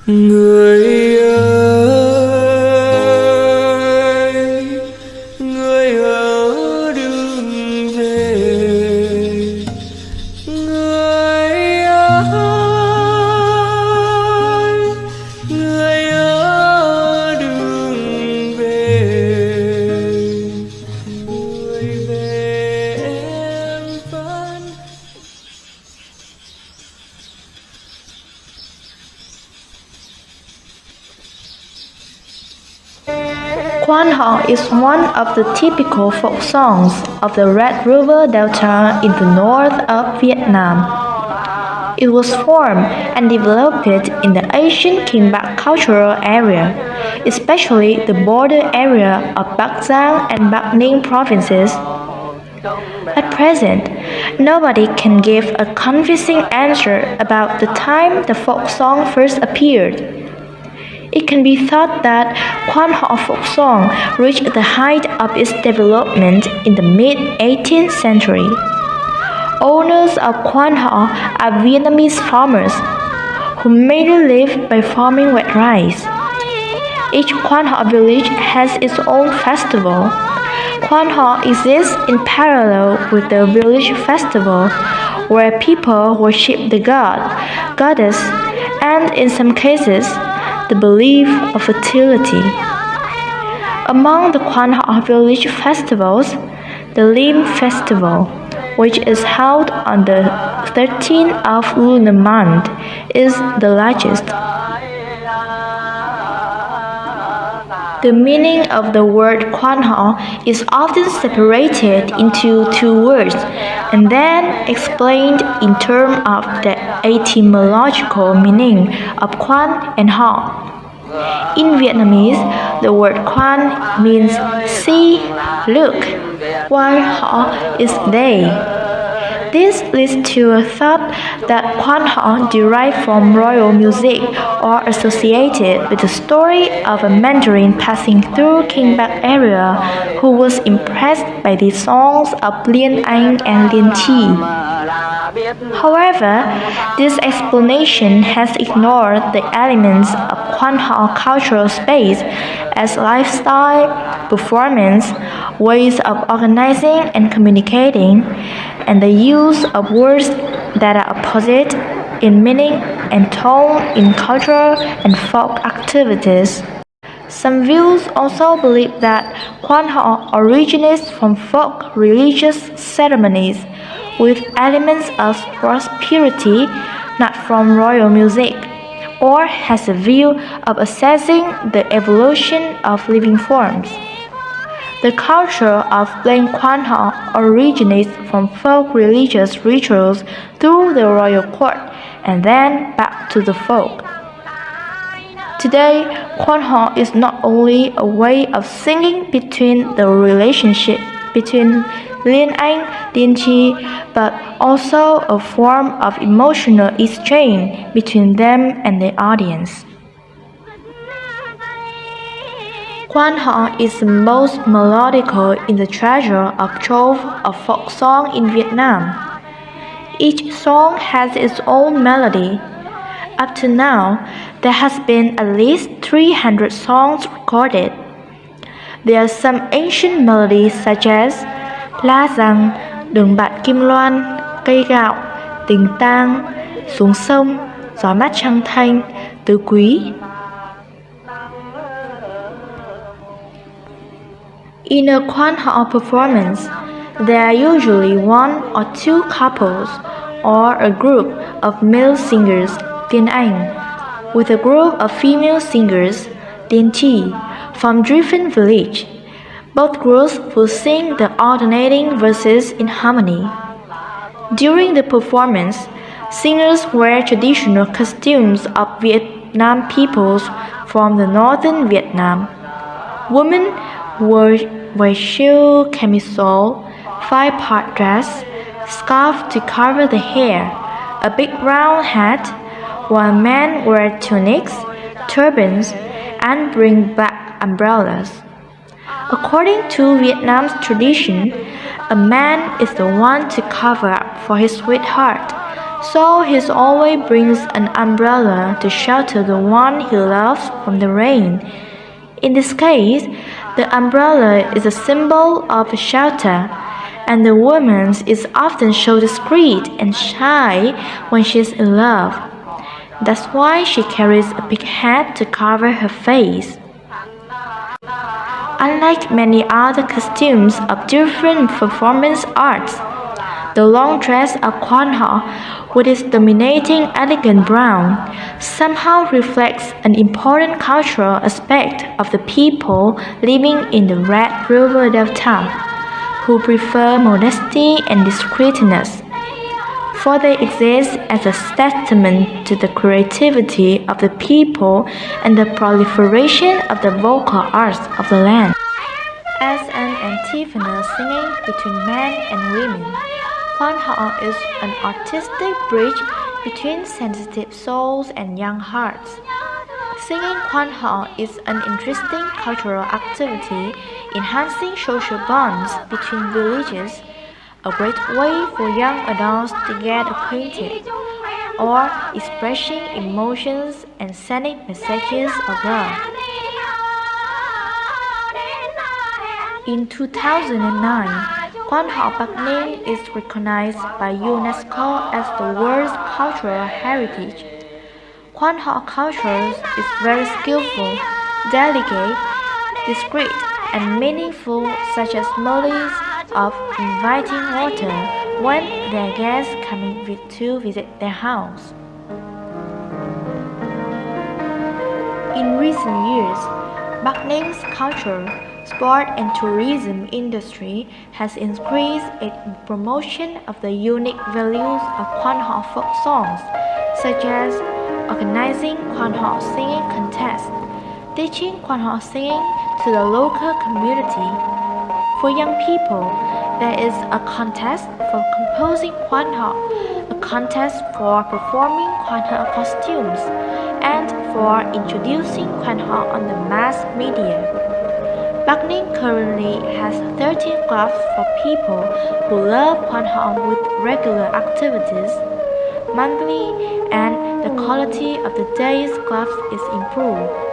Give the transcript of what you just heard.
Người ơi, người ở đường về. Người ơi, người ở đường về. Người về em vẫn. Quan Họ is one of the typical folk songs of the Red River Delta in the north of Vietnam. It was formed and developed in the ancient Kinh cultural area, especially the border area of Bắc Giang and Bắc Ninh provinces. At present, nobody can give a convincing answer about the time the folk song first appeared. It can be thought that Quan Họ folk song reached the height of its development in the mid-18th century. Owners of Quan Họ are Vietnamese farmers who mainly live by farming wet rice. Each Quan Họ village has its own festival. Quan Họ exists in parallel with the village festival, where people worship the god, goddess, and in some cases, the belief of fertility. Among the Quan Họ village festivals, the Lim Festival, which is held on the 13th of lunar month, is the largest. The meaning of the word Quan Họ is often separated into two words and then explained in terms of the etymological meaning of Quan and Họ. In Vietnamese, the word Quan means see, look, while Họ is they. This leads to a thought that Quan Họ derived from royal music or associated with the story of a mandarin passing through Kinh Bắc area who was impressed by the songs of Liên Anh and Liên Chi. However, this explanation has ignored the elements of Quan Họ cultural space as lifestyle, performance, ways of organizing and communicating, and the use of words that are opposite in meaning and tone in cultural and folk activities. Some views also believe that Quan Họ originates from folk religious ceremonies with elements of prosperity, not from royal music, or has a view of assessing the evolution of living forms. The culture of playing Quan Họ originates from folk religious rituals through the royal court and then back to the folk. Today, Quan Họ is not only a way of singing between the relationship between Liên Anh, Liên Chi, but also a form of emotional exchange between them and the audience. Quan Họ is the most melodical in the treasure of trove of folk song in Vietnam. Each song has its own melody. Up to now, there has been at least 300 songs recorded. There are some ancient melodies such as La Rằng, Đường bạn Kim Loan, Cây gạo, Tình tang, Xuống sông, Gió mát trăng thanh, Tứ quý. In a Quan Họ performance, there are usually one or two couples or a group of male singers, Liên Anh, with a group of female singers, Liên Chi, from different villages. Both groups will sing the alternating verses in harmony. During the performance, singers wear traditional costumes of Vietnam peoples from the northern Vietnam. Women wear shield camisole, 5-part dress, scarf to cover the hair, a big round hat, while men wear tunics, turbans, and bring back umbrellas. According to Vietnam's tradition, a man is the one to cover up for his sweetheart, So he always brings an umbrella to shelter the one he loves from the rain. In this case, the umbrella is a symbol of shelter, and the woman is often so discreet and shy when she is in love. That's why she carries a big hat to cover her face. Unlike many other costumes of different performance arts, the long dress of Quan Ho, with its dominating elegant brown, somehow reflects an important cultural aspect of the people living in the Red River Delta, who prefer modesty and discreetness, for they exist as a testament to the creativity of the people and the proliferation of the vocal arts of the land. As an antiphonal singing between men and women, Quan Ho is an artistic bridge between sensitive souls and young hearts. Singing Quan Ho is an interesting cultural activity enhancing social bonds between villages, a great way for young adults to get acquainted, or expressing emotions and sending messages of love. In 2009, Quan Ho Bắc Ninh is recognized by UNESCO as the world's cultural heritage. Quan Ho culture is very skillful, delicate, discreet, and meaningful, such as melodies of inviting water when their guests come to visit their house. In recent years, Bắc Ning's culture, sport and tourism industry has increased its promotion of the unique values of Quan Ho folk songs, such as organizing Quan Ho singing contests, teaching Quan Ho singing to the local community. For young people, there is a contest for composing Quan Ho, a contest for performing Quan Ho costumes, and for introducing Quan Ho on the mass media. Bắc Ninh currently has 13 clubs for people who love Quan Ho with regular activities monthly, and the quality of the day's clubs is improved.